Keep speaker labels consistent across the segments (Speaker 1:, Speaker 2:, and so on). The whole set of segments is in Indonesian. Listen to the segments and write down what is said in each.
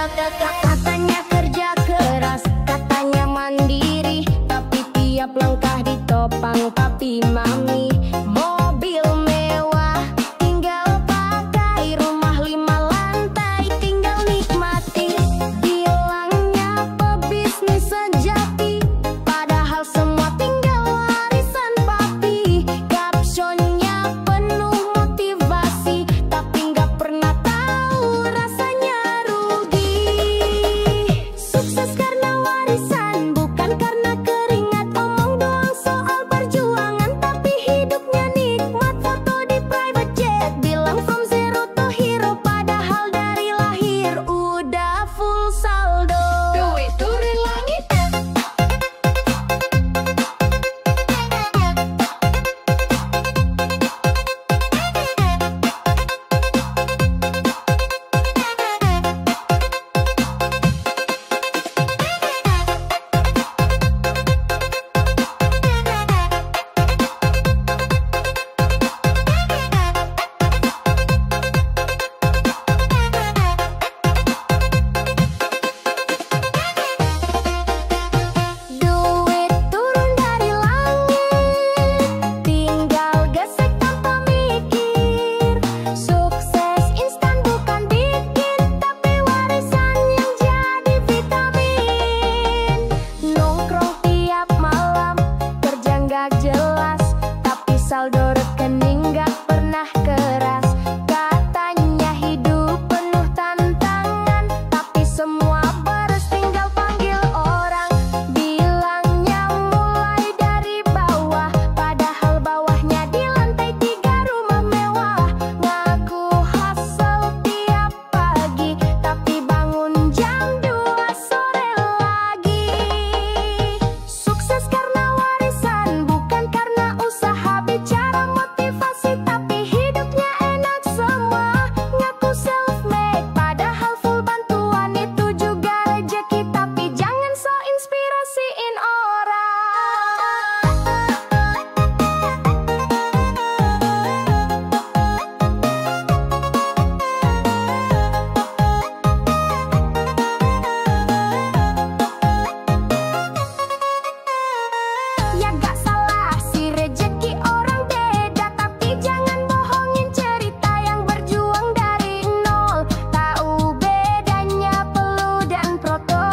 Speaker 1: Katanya kerja keras, katanya mandiri, tapi tiap langkah ditopang papi mami. Mobil mewah tinggal pakai, rumah 5 lantai tinggal nikmati. Bilangnya pebisnis sejati, padahal semua tinggal warisan papi. Captionnya penuh motivasi, tapi nggak pernah tahu rasanya rugi. Sukses karena warisan, bukan karena keringat. Omong doang soal perjuangan, tapi hidupnya nikmat. Foto di private jet, bilang from zero to hero, padahal dari lahir udah full saldo. Duit turun langit. Duit turun dari langit, tinggal gesek tanpa mikir. Sukses instan bukan bikin, tapi warisan yang jadi vitamin. Nongkrong tiap malam, kerja nggak jelas, tapi saldo rekening nggak pernah keras. Katanya hidup penuh tantangan, tapi semua beres tinggal panggil orang. Bilangnya mulai dari bawah, padahal bawahnya di lantai 3 rumah mewah. Ngaku hustle tiap pagi, tapi bangun jam 2 sore lagi. Sukses karena warisan, bukan karena usaha. Bicara motivasi, tapi hidupnya enak semua. Ngaku self made, padahal full bantuan. Itu juga rejeki, tapi jangan so inspirasiin orang. Ya gak salah sih rejeki orang beda, tapi jangan bohongin cerita yang berjuang dari nol. Tahu bedanya peluh dan protokol.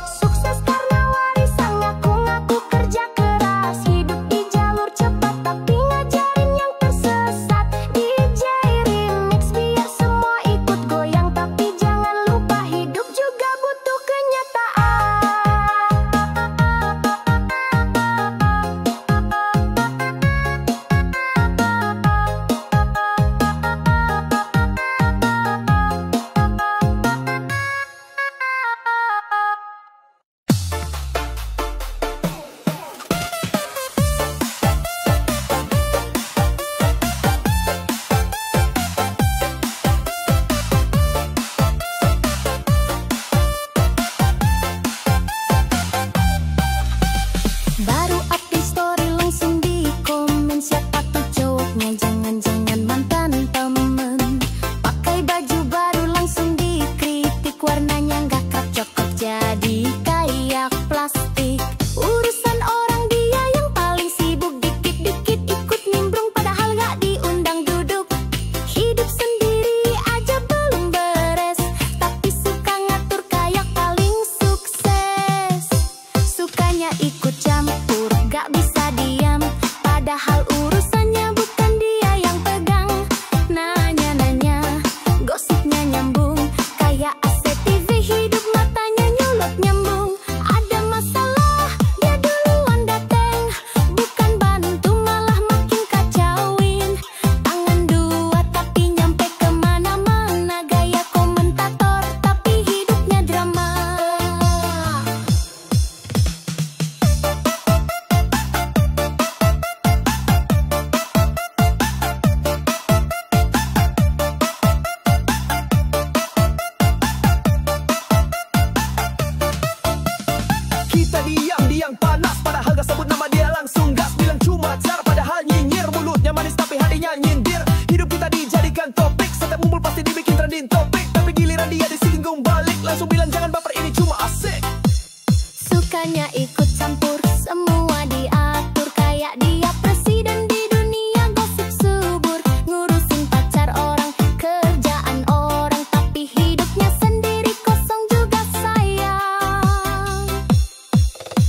Speaker 1: Sukses karena warisan, ngaku-ngaku kerja keras, hidup di jalur cepat tapi ngajarin yang tersesat. DJ remix biar semua ikut goyang, tapi jangan lupa hidup juga butuh kenyataan. Baru up di story langsung di komen, siapa tuh cowoknya, jangan-jangan mantan temen. Pakai baju baru langsung dikritik, warnanya nggak cocok jadi kayak plastik. Urusan orang dia yang paling sibuk, dikit-dikit ikut nimbrung padahal nggak diundang duduk. Hidup sendiri aja belum beres, tapi suka ngatur kayak paling sukses. Sukanya ikut campur, gak bisa diam, padahal urusannya bukan dia yang pegang. Nanya-nanya, gosipnya nyambung, kayak ACTV hidup matanya nyolot nyambung. Ada masalah, dia duluan dateng, bukan bantu malah makin kacauin. Tangan dua tapi nyampe kemana-mana, gaya komentator tapi hidupnya drama.
Speaker 2: Kita diam-diam panas, padahal gak sebut nama dia, langsung gas bilang cuma car, padahal nyinyir. Mulutnya manis tapi hatinya nyindir. Hidup kita dijadikan topik, setiap ngumpul pasti dibikin trendy. langsung bilang jangan baper, ini cuma asik.
Speaker 1: Sukanya ikut campur, semua diatur. Kayak dia presiden di dunia gosip subur. Ngurusin pacar orang, kerjaan orang, tapi hidupnya sendiri kosong juga sayang.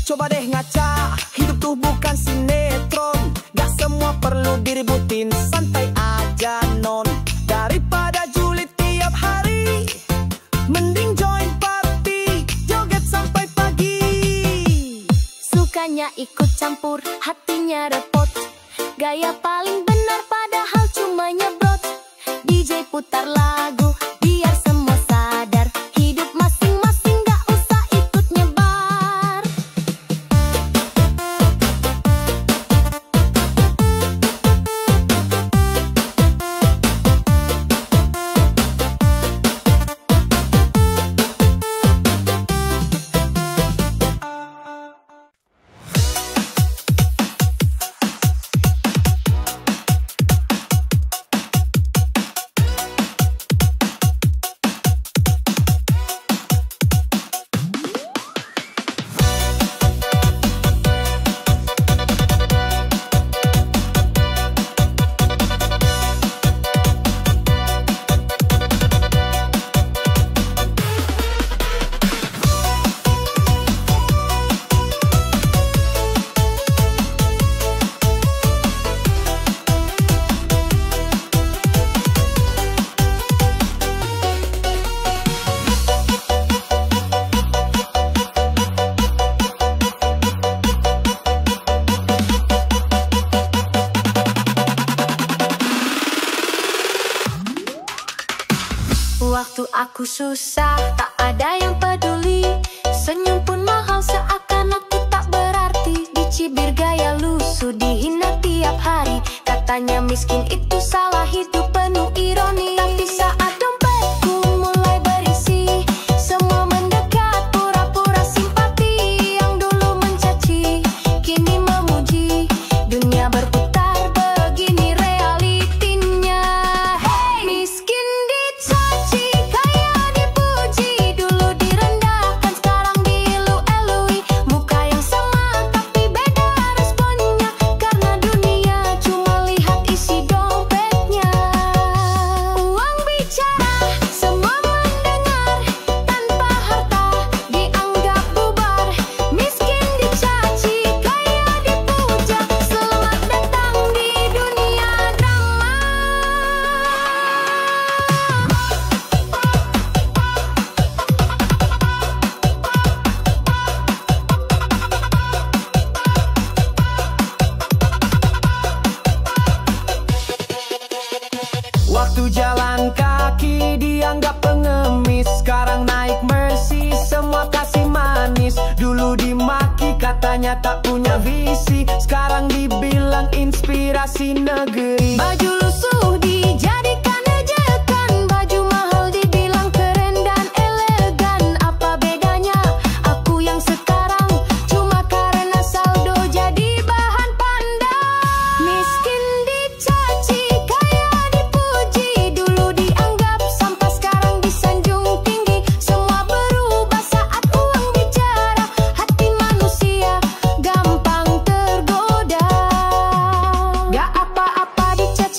Speaker 2: Coba deh ngaca, hidup tuh bukan sinetron. Gak semua perlu diributin, santai aja non. Daripada julid tiap hari, mending join party, joget sampai pagi.
Speaker 1: Sukanya ikut campur, hatinya repot. Gaya paling benar padahal cuma nyebrot. DJ putar lagu, biar semua sadar. Hidup masing-masing gak usah ikut nyebar. Waktu aku susah, tak ada yang peduli. Senyum pun mahal, seakan aku tak berarti. Dicibir gaya lusuh, dihina tiap hari. Katanya miskin itu salah, hidup penuh ironi. Tapi saat dompetku mulai berisi, semua mendekat, pura-pura simpati. Yang dulu mencaci, kini memuji. Dunia berputar, begini realitinya. Hey! Miskin dicaci, kaya dipuji. Dulu direndahkan, sekarang dielu-elui. Muka yang sama tapi beda responnya. Karena dunia cuma lihat isi dompetnya. Uang bicara, semua mendengar. Tanpa harta dianggap bubar. Miskin dicaci, kaya dipuja. Selamat datang di dunia drama.
Speaker 2: Waktu jalan kaki dianggap pengemis, sekarang naik Mercy semua kasih manis. Dulu dimaki katanya tak punya visi, sekarang dibilang inspirasi negeri. Baju lusuh dijadikan ejekan, baju mahal dibilang keren dan elegan. Apa bedanya aku yang sekarang, cuma karena saldo jadi bahan pandang. Miskin dicaci, kaya dipuji. Dulu dianggap sampah, sekarang disanjung tinggi. Semua berubah saat uang bicara. Hati manusia gampang tergoda. Gak apa-apa dicaci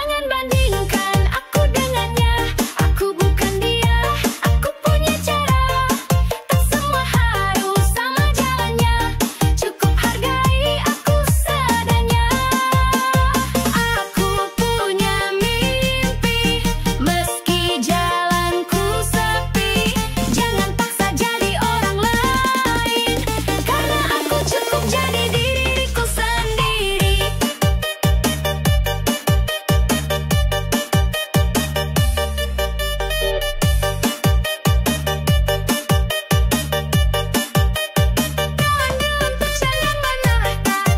Speaker 1: Jangan bandingkan aku dengannya. Aku bukan dia, aku punya cara. Tak semua harus sama jalannya. Cukup hargai aku seadanya. Aku punya mimpi, meski jalanku sepi. Jangan paksa jadi orang lain, karena aku cukup jadi diriku sendiri. Untuk jangan menarikkan.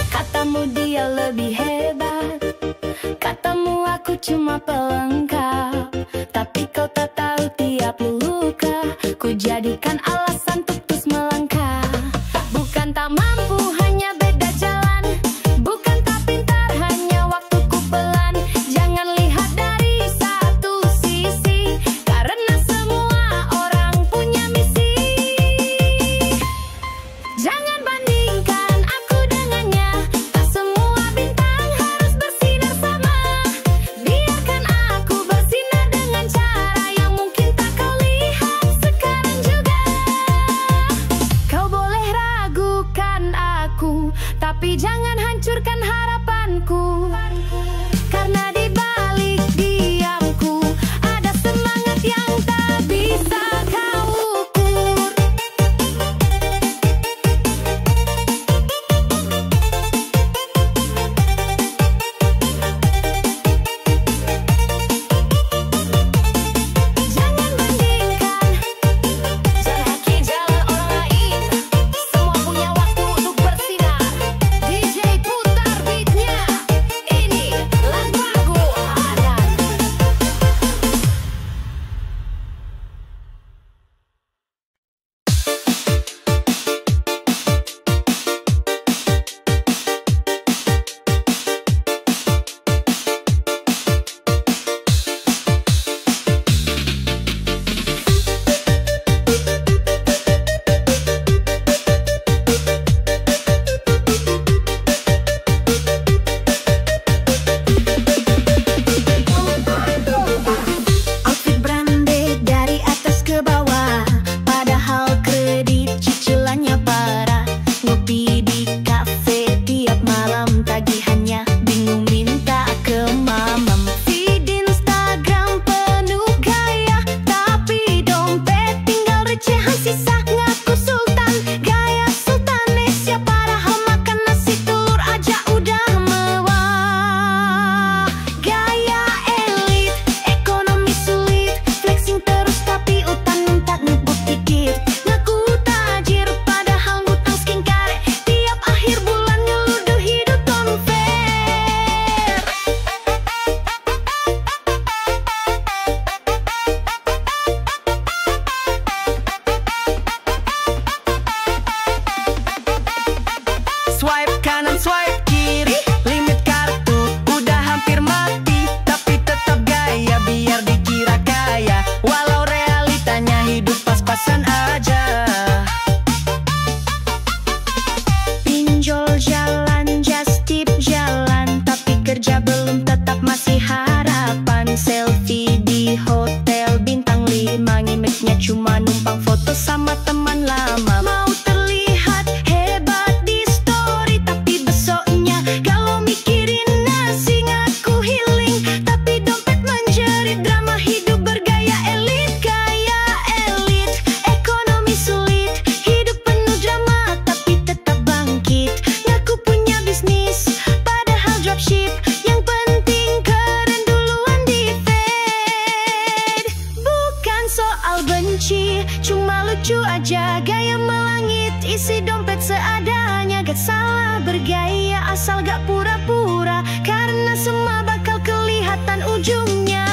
Speaker 1: Katamu dia lebih hebat, katamu aku cuma pelengkap. Tapi kau tak tahu tiap luka ku jadikan alasan untuk terus melangkah. Bukan tak mampu, hanya beda jalan. Bukan tak pintar, hanya waktuku pelan. Jangan lihat dari satu sisi, karena semua orang punya misi. Jangan bandingkan aku dengannya. Tak semua bintang harus bersinar sama. Biarkan aku bersinar dengan cara yang mungkin tak kau lihat sekarang juga. Kau boleh ragukan aku, tapi jangan hancurkan harapanku. Karena di balik diamku ada semangat yang tak bisa kau ukur. Jangan bandingkan, janaki jalan orang lain. Semua punya waktu untuk bersinar. DJ putar beatnya. Ini lagu Adan. Outfit branded dari atas ke bawah, padahal kredit cicilannya parah. Ngopi di kafe tiap malam, tagihannya bingung minta ke mamam. Feed Instagram penuh gaya, tapi dompet tinggal recehan sisa. Ngaku sultan, gaya sultanesya, padahal makan nasi telur aja udah mewah. Gaya elit, ekonomi sulit, flexing terus tapi utang tak ngebut dikit. Ngaku tajir padahal ngutang skincare, tiap akhir bulan nyeluduh hidup unfair.
Speaker 2: Swipe kanan, swipe kiri, limit kartu udah hampir mati. Tapi tetap gaya biar dikira kaya, walau realitanya hidup pas-pasan aja.
Speaker 1: Pinjol jalan, just tip jalan, tapi kerja belum tetap masih harapan. Selfie di hotel bintang 5, ngimeknya cuma numpang foto sama teman lama. Mau terlihat hebat di story, tapi besoknya kalau mikirin nasi ngaku healing. Tapi dompet menjerit, drama hidup bergaya elit. Gaya elit, ekonomi sulit, hidup penuh drama tapi tetap bangkit. Ngaku punya bisnis, padahal dropship. Yang penting keren duluan di fade. Bukan soal benci, cuma lucu aja. Gaya melangit, isi dompet seadanya. Gak salah bergaya asal gak pura-pura, karena semua bakal kelihatan ujungnya.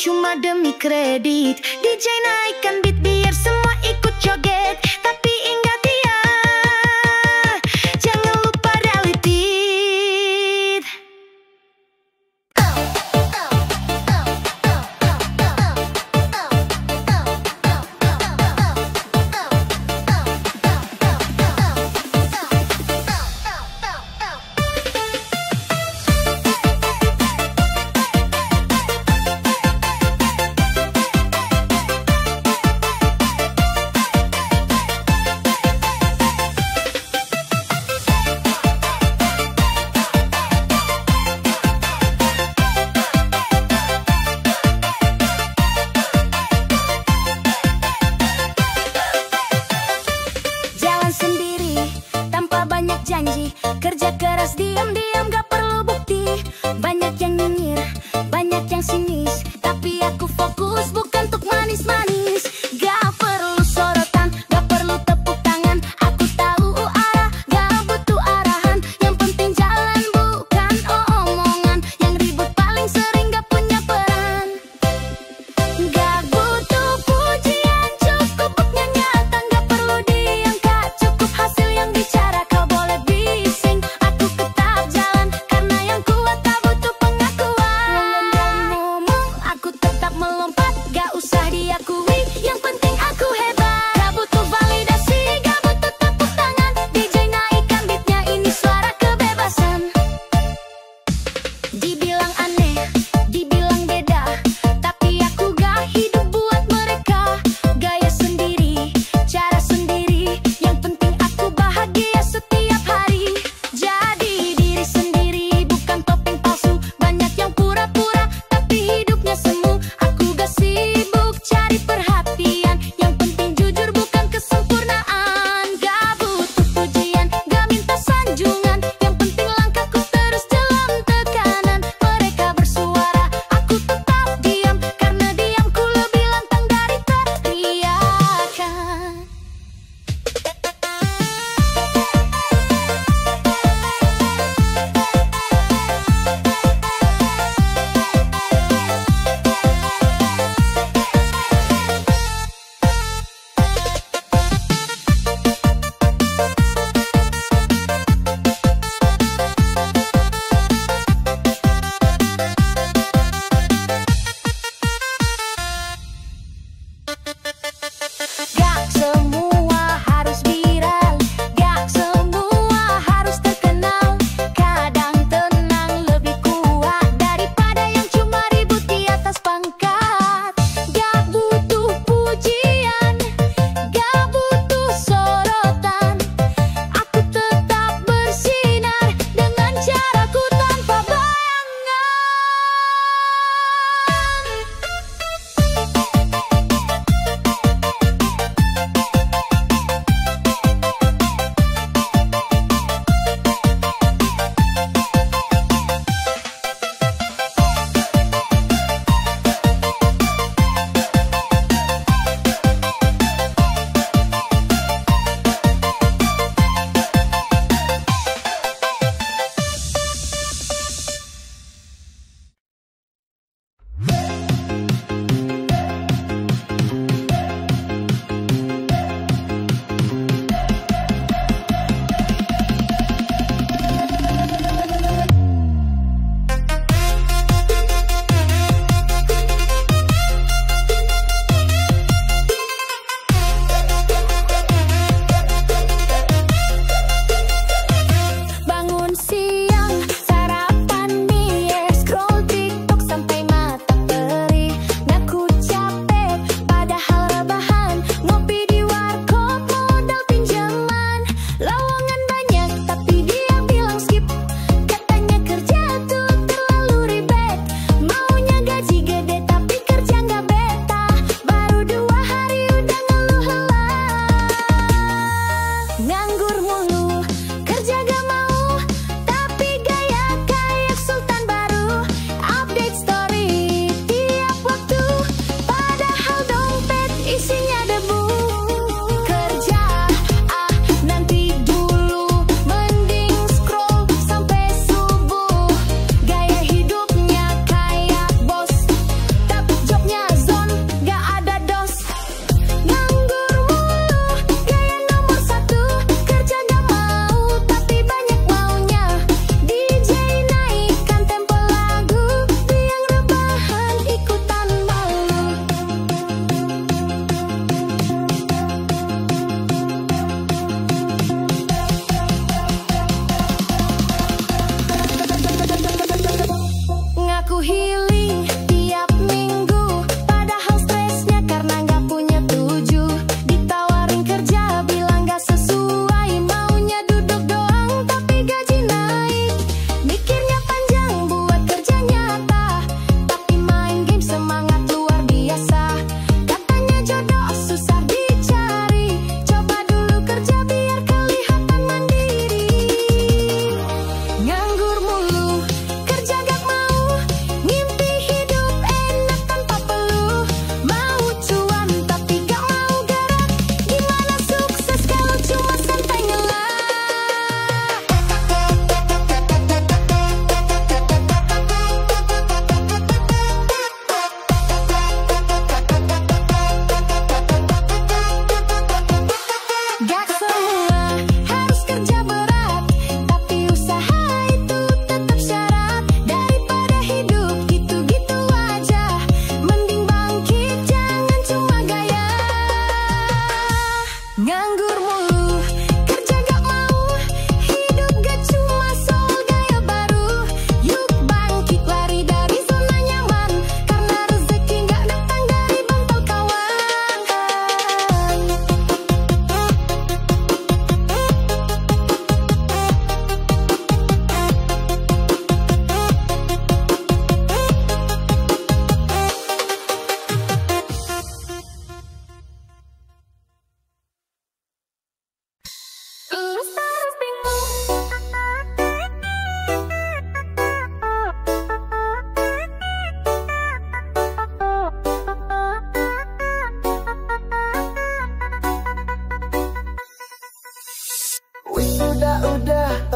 Speaker 1: cuma demi kredit. DJ naikkan beat biar semua ikut joget. Tapi ingat ya, jangan lupa reality. Janji, kerja keras diam-diam gak perlu bukti. Banyak yang nyinyir, banyak yang sinis, tapi aku fokus bukan untuk manis-manis. Gak perlu sorotan, gak perlu tepuk tangan. Aku tahu arah, gak butuh arahan. Yang penting jalan bukan omongan. Yang ribut paling sering gak punya peran. Gak butuh pujian, cukup buknya nyata. Gak perlu diangkat, cukup hasil yang bicara. Gak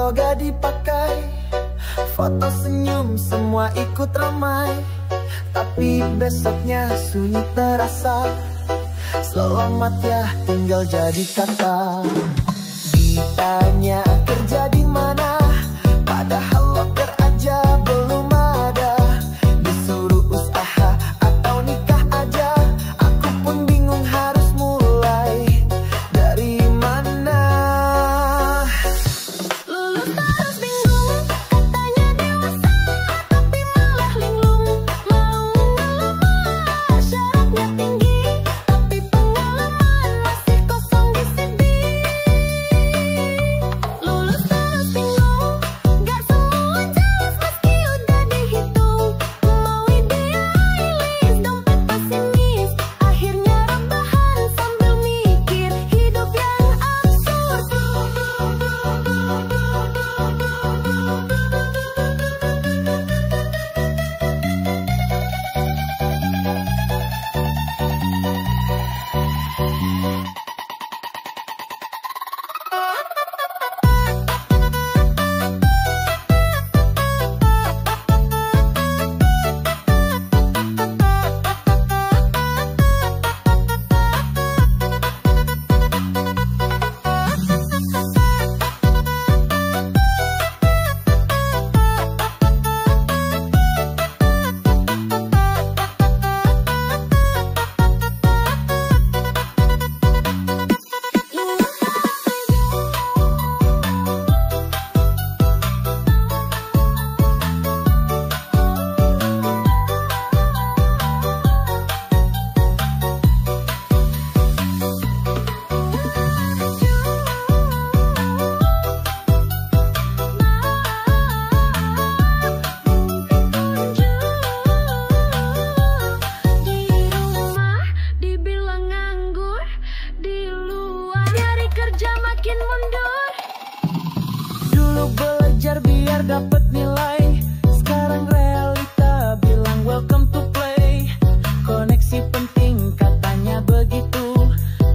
Speaker 2: foto gak dipakai, foto senyum semua ikut ramai. Tapi besoknya sunyi terasa, selamat ya tinggal jadi kata. Ditanya kerja di mana, padahal loker aja belum ada. Disuruh usaha atau nikah aja, aku pun bingung harus mulai dari mana.
Speaker 1: Lulus terus bingung, katanya dewasa, tapi malah linglung. Mau ngelamar, syaratnya tinggi, tapi pengalaman masih kosong di CV. Lulus terus bingung, gak semua jelas meski udah dihitung. Mau idealis, dompet pesimis, akhirnya rebahan sambil mikir hidup yang absurd. Di rumah dibilang nganggur, di luar nyari kerja makin mundur.
Speaker 2: Dulu belajar biar dapet nilai, sekarang realita bilang welcome to play. Koneksi penting katanya begitu,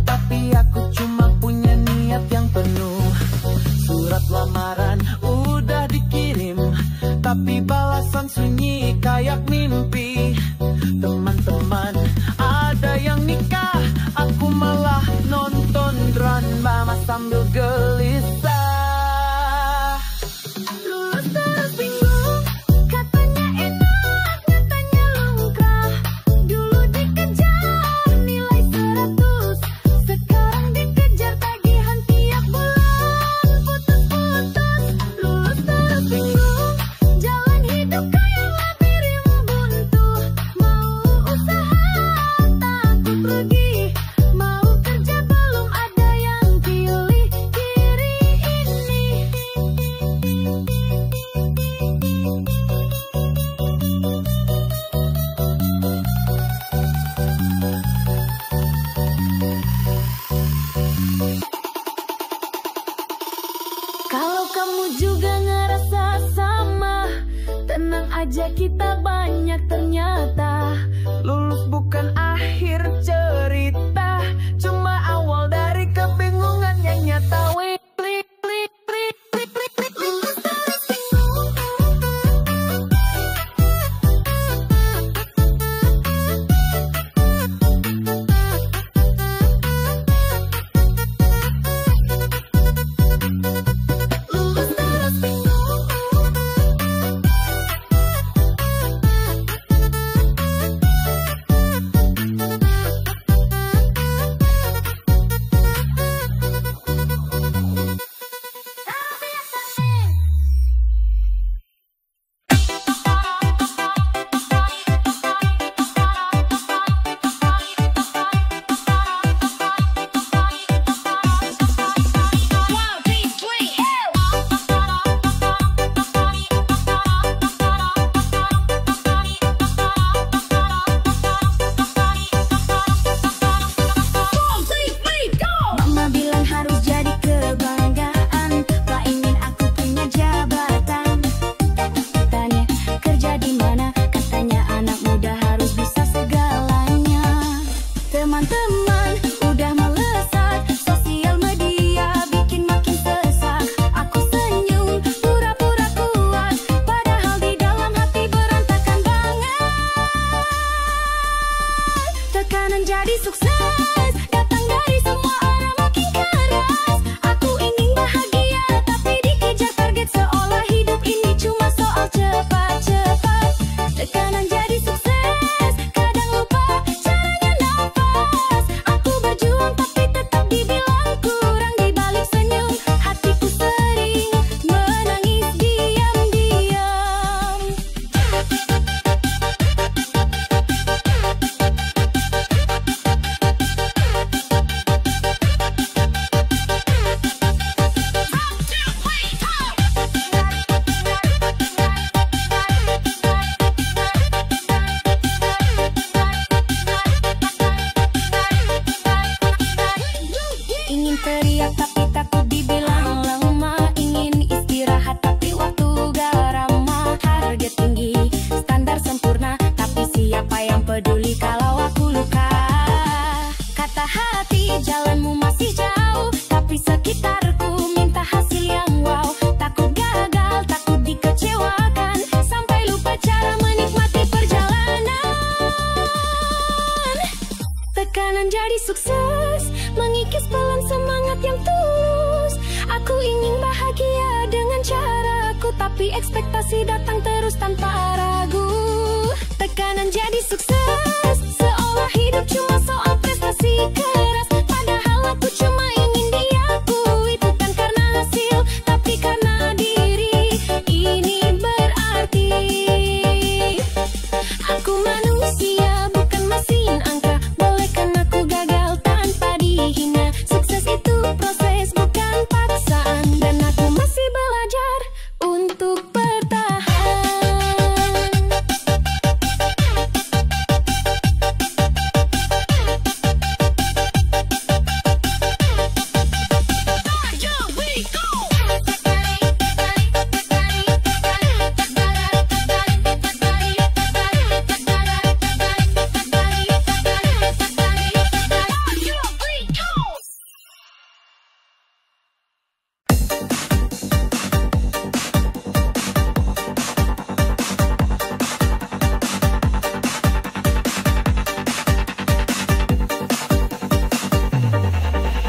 Speaker 2: tapi aku cuma punya niat yang penuh. Surat lamaran udah dikirim, tapi balasan sunyi kayak mimpi. Teman-teman ada yang nikah, aku malah nonton drama sambil gelisah.
Speaker 1: Lulus terus bingung. Tekanan jadi sukses datang dari semua arah makin keras. Aku ingin bahagia tapi dikejar target seolah hidup ini cuma soal cepat-cepat. Tekanan jadi sukses kadang lupa caranya nafas. Aku berjuang tapi tetap dibilang kurang. Di balik senyum hatiku sering menangis diam-diam. Ingin teriak tapi takut dibilang lemah. Ingin istirahat tapi waktu gak ramah. Harga tinggi, standar sempurna, tapi siapa yang peduli kalau aku luka? Kata hati jalanmu masih jauh, tapi sekitarku minta hasil yang wow. Takut gagal, takut dikecewakan, sampai lupa cara menikmati perjalanan. Tekanan jadi sukses, mengikis pelan semangat yang tulus. Aku ingin bahagia dengan caraku, tapi ekspektasi datang terus tanpa ragu. Tekanan jadi sukses, seolah hidup cuma soal prestasi keras. Padahal aku cuma ingin diakui, bukan karena hasil, tapi karena diri. Ini berarti aku manusia, bukan mesin angka. Bolehkan aku gagal tanpa dihina. Sukses itu proses, bukan paksaan, dan aku masih belajar untuk bertahan.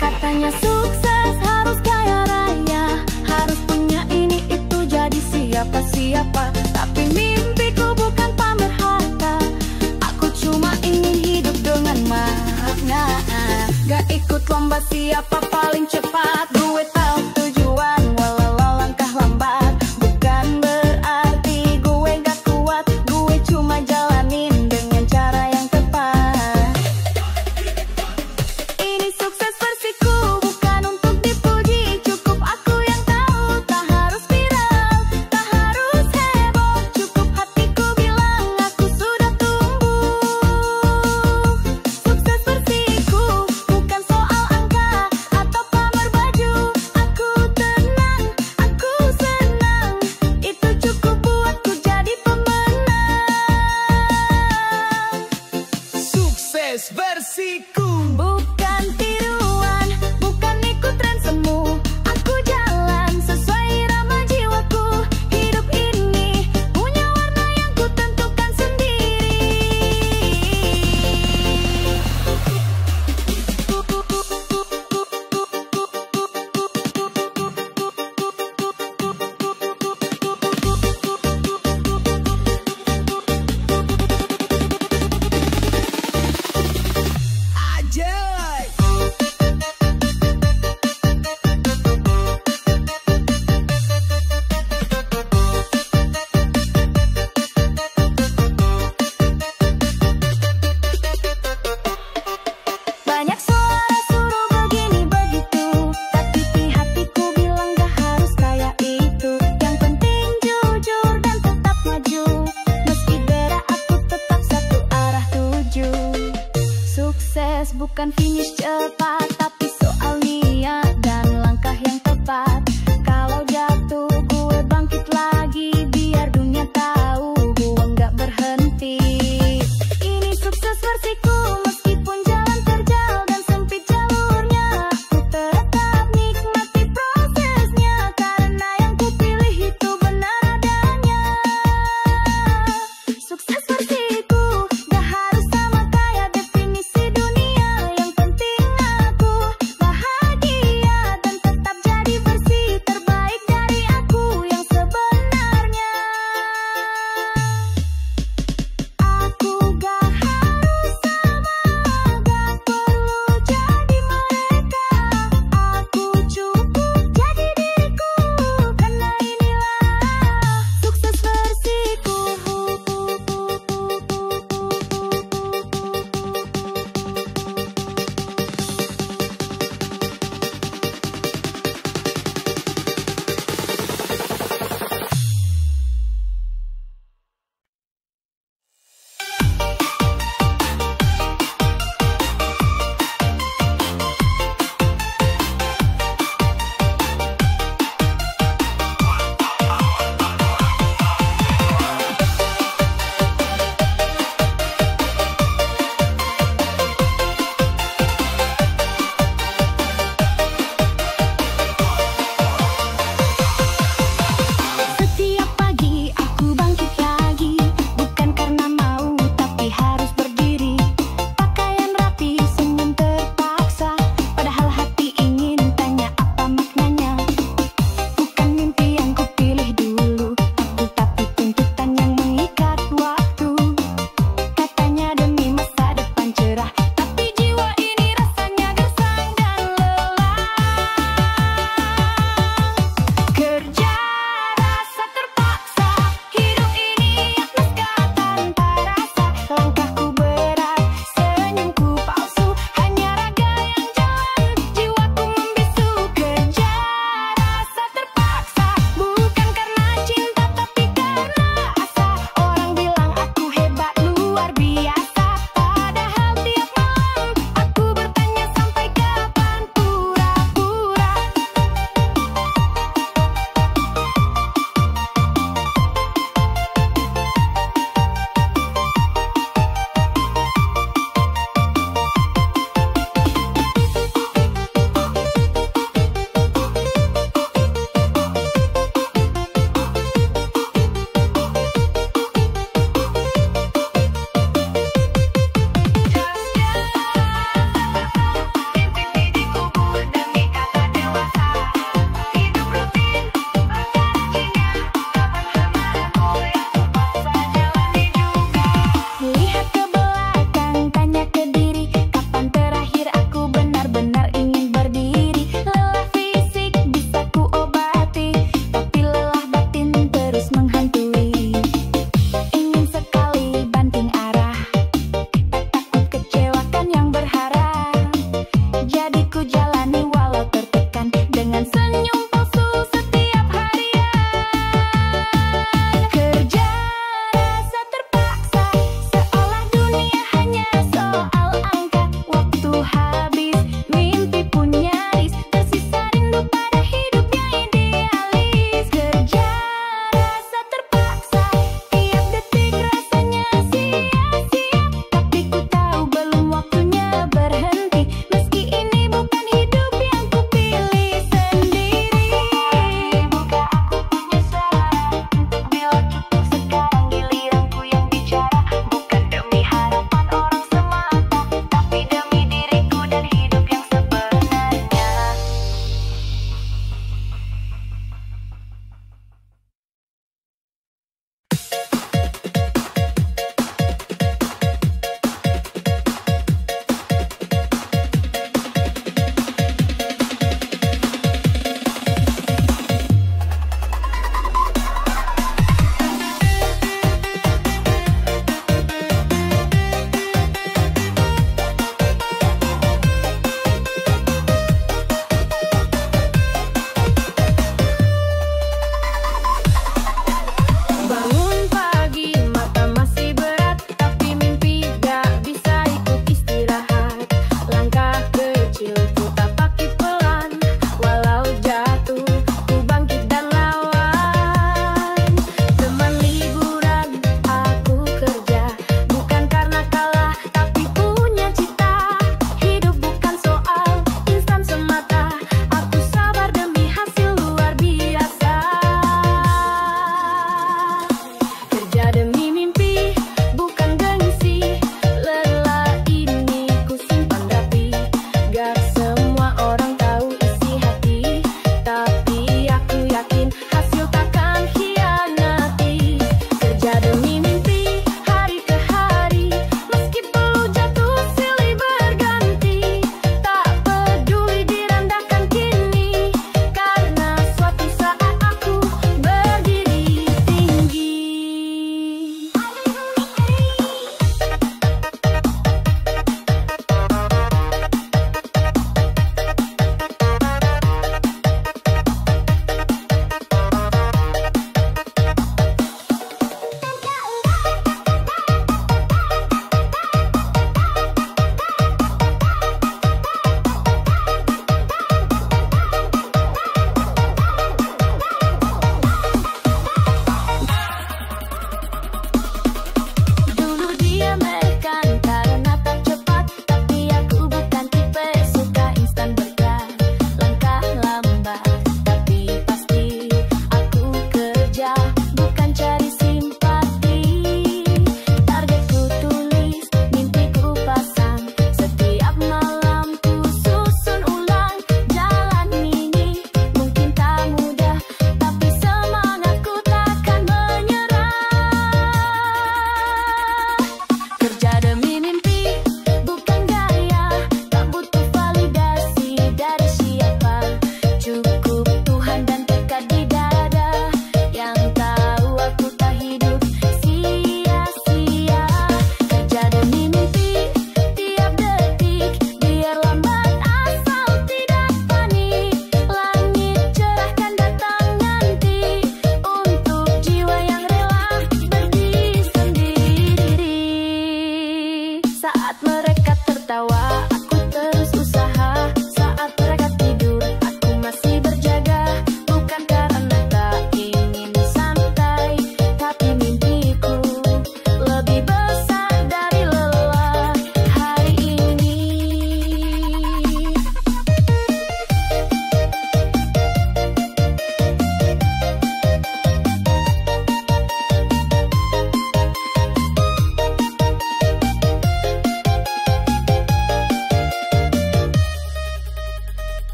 Speaker 1: Katanya sukses harus kaya raya, harus punya ini itu jadi siapa-siapa. Tapi mimpiku bukan pamer harta, aku cuma ingin hidup dengan makna. Gak ikut lomba siapa paling cepat, gue tahu tujuan walau langkah lambat. Bukan berarti gue gak kuat, gue cuma jalanin dengan cara yang tepat. Ini sukses versiku, bukan untuk dipuji. Cukup aku yang tahu, tak harus viral, tak harus heboh. Cukup hatiku bilang aku sudah tumbuh. Sukses versiku bukan soal angka atau pamer baju. Aku tenang, aku senang, itu cukup buatku jadi pemenang.
Speaker 2: Sukses versiku.
Speaker 1: Bukan tiruan, bukan ikut tren semu. Aku jalan sesuai irama jiwaku. Hidup ini punya warna yang ku tentukan
Speaker 2: Ajay.
Speaker 1: Banyak suara suruh begini begitu, tapi hatiku bilang gak harus kayak itu. Yang penting jujur dan tetap maju, meski beda aku tetap satu arah tuju. Sukses bukan finish cepat, tapi soal niat dan langkah yang tepat. Kalau jatuh gue bangkit lagi, biar dunia tahu gue gak berhenti. Ini sukses versiku, meskipun jalan terjal dan sempit jalurnya. Aku tetap nikmati prosesnya, karena yang kupilih itu benar adanya. Sukses versiku gak harus sama kayak definisi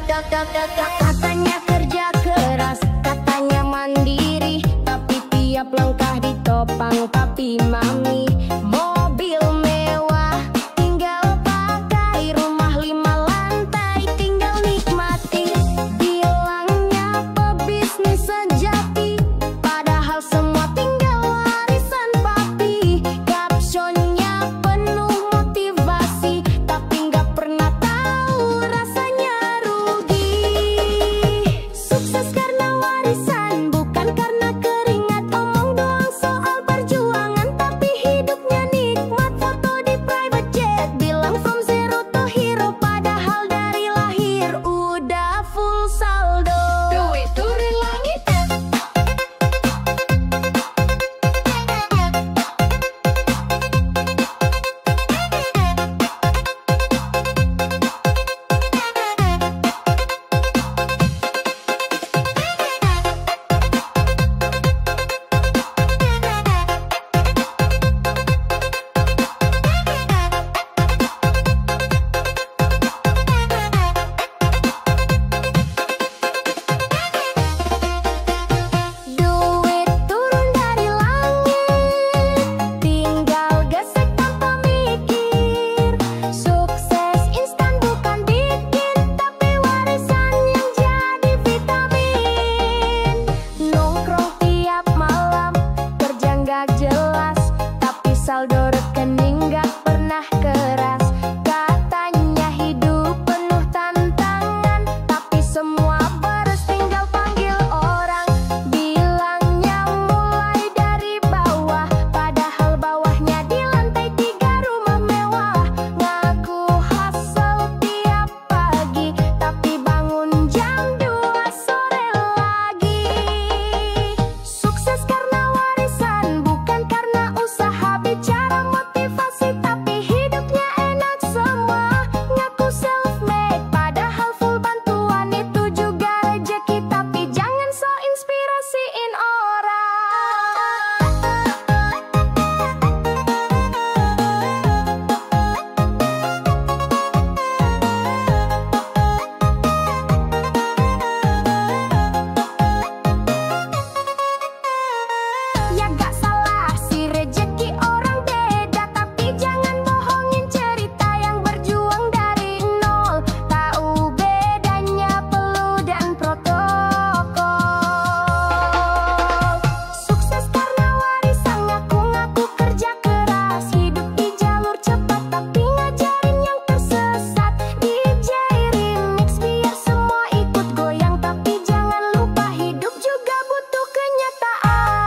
Speaker 1: Katanya kerja keras, katanya mandiri, tapi tiap langkah ditopang papi mami. Mobil mewah tinggal pakai, rumah 5 lantai tinggal nikmati. Bilangnya pebisnis sejati, padahal semua tinggal warisan papi. Captionnya penuh motivasi, tapi nggak pernah tahu rasanya rugi. Sukses karena warisan, bukan karena keringat. Omong doang soal perjuangan, tapi hidupnya nikmat. Foto di private jet, bilang from zero to hero, padahal dari lahir udah full saldo. Duit turun langit. Duit turun dari langit, tinggal gesek tanpa mikir. Sukses instan bukan bikin, tapi warisan yang jadi vitamin. Nongkrong tiap malam, kerja nggak jelas, tapi saldo rekening nggak pernah keras. Katanya hidup penuh tantangan, tapi semua beres tinggal panggil orang. Bilangnya mulai dari bawah, padahal bawahnya di lantai 3 rumah mewah. Ngaku hustle tiap pagi, tapi bangun jam 2 sore lagi. Sukses karena warisan, bukan karena usaha. Bicara motivasi, tapi hidupnya enak semua. Ngaku self-made, padahal full bantuan. Itu juga rezeki, tapi jangan so inspirasiin orang. Ya gak salah sih rezeki orang beda, tapi jangan bohongin cerita yang berjuang dari nol. Tahu bedanya peluh dan protokol. Sukses karena warisan, ngaku-ngaku kerja keras, hidup di jalur cepat tapi ngajarin yang tersesat. DJ remix biar semua ikut goyang, tapi jangan lupa hidup juga butuh kenyataan.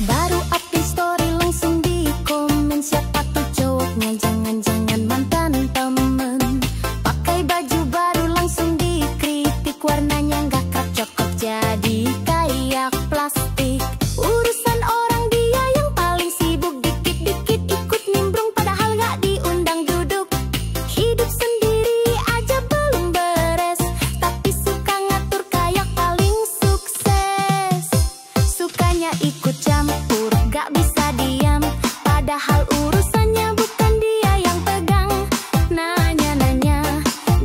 Speaker 1: Baru update story langsung di komen, siapa tuh cowoknya, jangan-jangan mantan temen. Pakai baju baru langsung dikritik, warnanya nggak cocok jadi kayak plastik. Urusan orang dia yang paling sibuk, dikit-dikit ikut nimbrung padahal nggak diundang duduk. Hidup sendiri aja belum beres, tapi suka ngatur kayak paling sukses. Sukanya ikut campur, gak bisa diam, padahal urusannya bukan dia yang pegang. Nanya-nanya,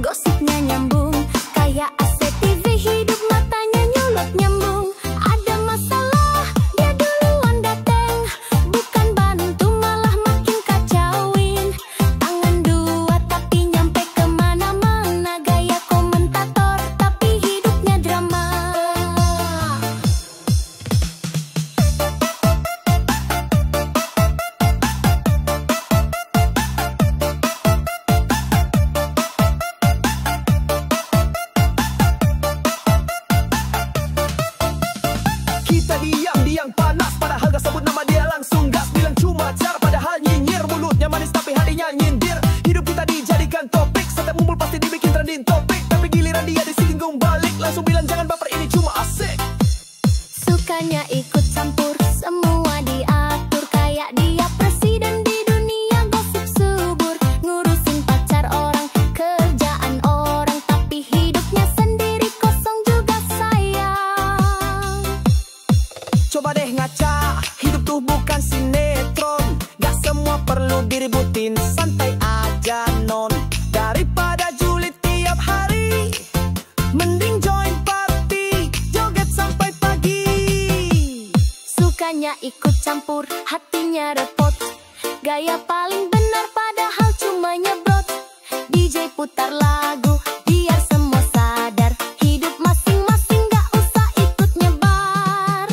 Speaker 1: gosipnya nyambung, kayak ACTV hidup matanya nyolot nyambung. Ada masalah, dia duluan datang, bukan bantu malah makin kacauin. Tangan dua tapi nyampe kemana-mana, gaya komentator tapi hidupnya drama.
Speaker 2: langsung bilang jangan baper, ini cuma asik.
Speaker 1: Sukanya ikut campur, semua diatur. Kayak dia presiden di dunia gosip subur. Ngurusin pacar orang, kerjaan orang, tapi hidupnya sendiri kosong juga sayang.
Speaker 2: Coba deh ngaca, hidup tuh bukan sinetron. Gak semua perlu diributin, santai aja non. Daripada julid tiap hari, mending join party, joget sampai pagi.
Speaker 1: Sukanya ikut campur, hatinya repot. Gaya paling benar padahal cuma nyebrot. DJ putar lagu, biar semua sadar. Hidup masing-masing gak usah ikut nyebar.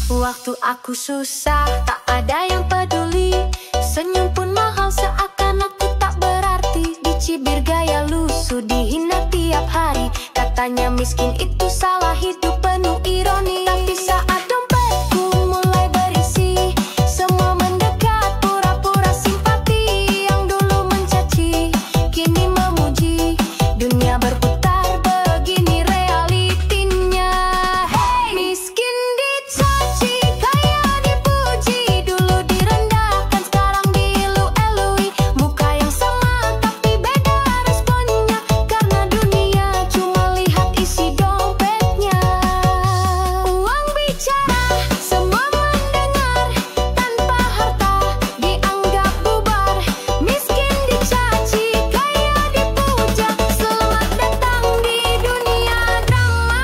Speaker 1: Waktu aku susah, tak ada yang peduli. Senyum pun mahal, seakan aku tak berarti. Dicibir gaya lusuh, dihina tiap hari. Katanya miskin itu salah, hidup penuh ironi. Tapi saat dompetku mulai berisi, semua mendekat, pura-pura simpati. Yang dulu mencaci, kini memuji. Dunia berputar, begini realitinya. Hey! Miskin dicaci, kaya dipuji. Dulu direndahkan, sekarang dielu-elui. Muka yang sama tapi beda responnya. Karena dunia cuma lihat isi dompetnya. Uang bicara, semua mendengar. Tanpa harta dianggap bubar. Miskin dicaci, kaya dipuja. Selamat datang di dunia drama.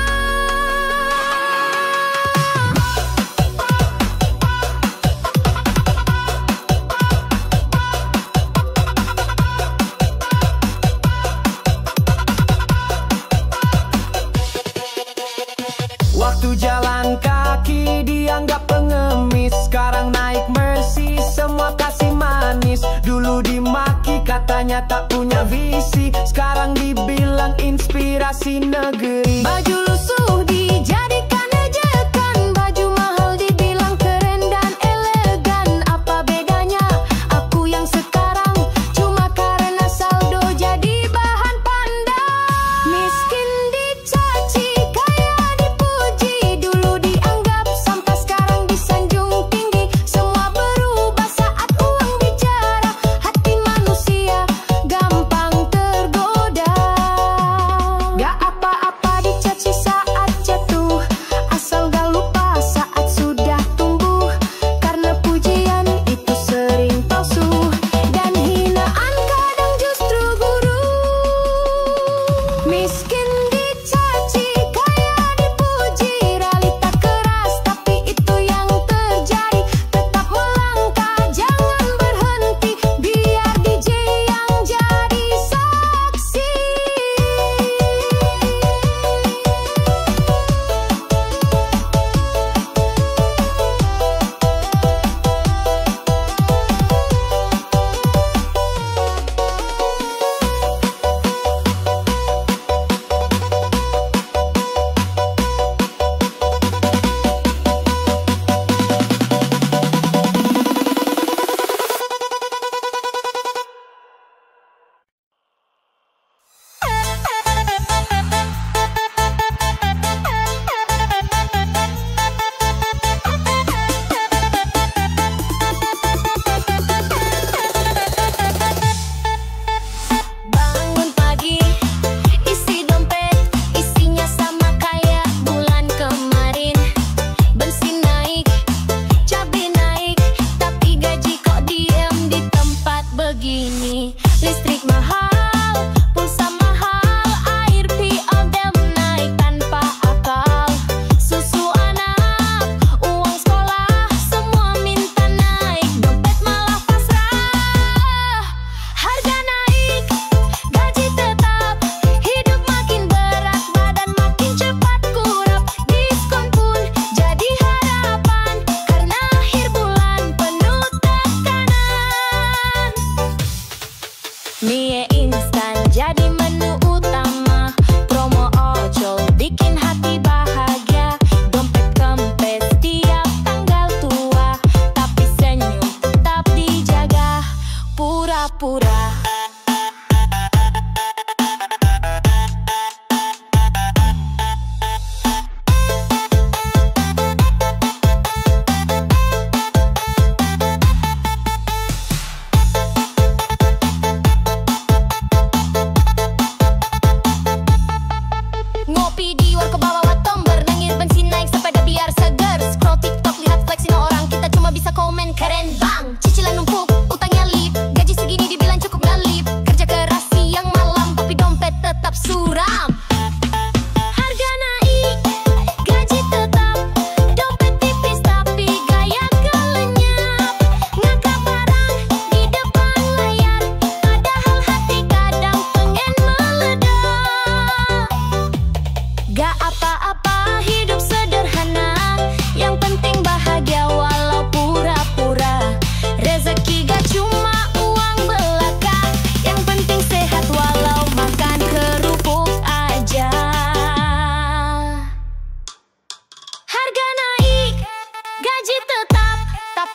Speaker 2: Waktu jalan kaki dianggap pengemis, sekarang naik Mercy semua kasih manis. Dulu dimaki katanya tak punya visi, sekarang dibilang inspirasi negeri. Baju lusuh dijadikan ejekan, baju mahal dibilang keren dan elegan. Apa bedanya aku yang sekarang, cuma karena saldo jadi bahan pandang. Miskin dicaci, kaya dipuji. Dulu dianggap sampah, sekarang disanjung tinggi. Semua berubah saat uang bicara. Hati manusia gampang tergoda. Gak apa-apa dicaci saat jatuh,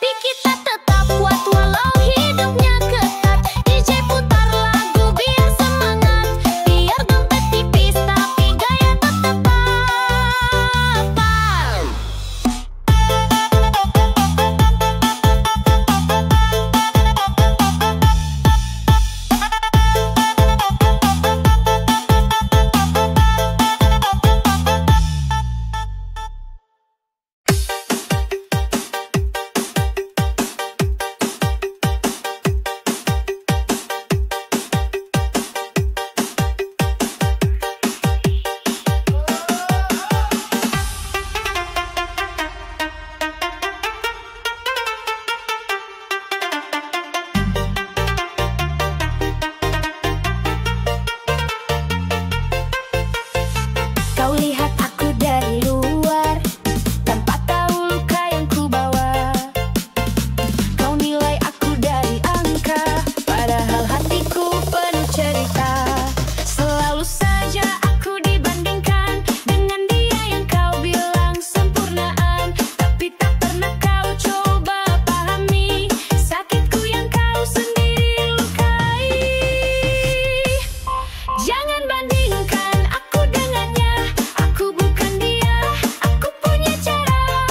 Speaker 1: Tapi kita tetap kuat walau hidupnya ketat. DJ putar lagu biar semangat, biar dompet tipis tapi gaya tetap papar. Kau lihat aku dari luar tanpa tahu luka yang ku bawa. Kau nilai aku dari angka, padahal hatiku penuh cerita. Selalu saja aku dibandingkan dengan dia yang kau bilang sempurnaan. Tapi tak pernah kau coba pahami sakitku yang kau sendiri lukai. Jangan bandingkan aku dengannya. Aku bukan dia, aku punya cara.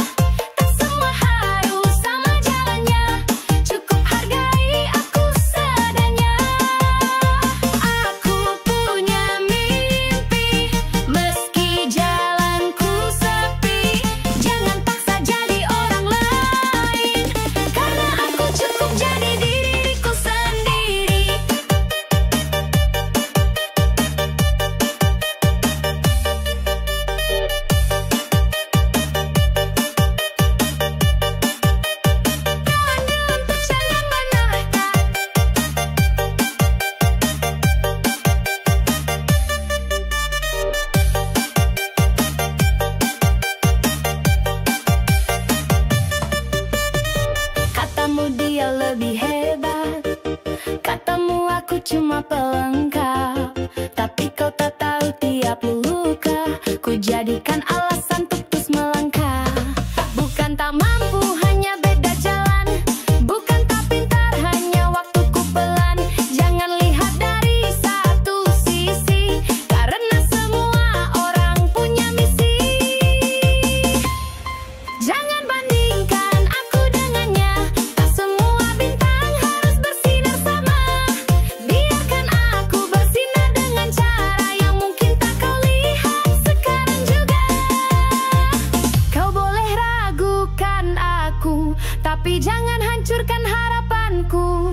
Speaker 1: Tak semua harus sama jalannya. Cukup hargai aku seadanya. Aku punya mimpi, meski jalanku sepi. Jangan paksa jadi orang lain, karena aku cukup jadi diriku sendiri. Untuk jangan menarikkan. Katamu dia lebih hebat, katamu aku cuma pelengkap. Tapi kau tak tahu tiap luka ku jadikan alasan untuk terus melangkah. Bukan tak mampu, hanya beda jalan. Bukan tak pintar, hanya waktuku pelan. Jangan lihat dari satu sisi, karena semua orang punya misi. Jangan bandingkan aku dengannya. Tak semua bintang harus bersinar sama. Biarkan aku bersinar dengan cara yang mungkin tak kau lihat sekarang juga. Kau boleh ragukan aku, tapi jangan hancurkan harapanku.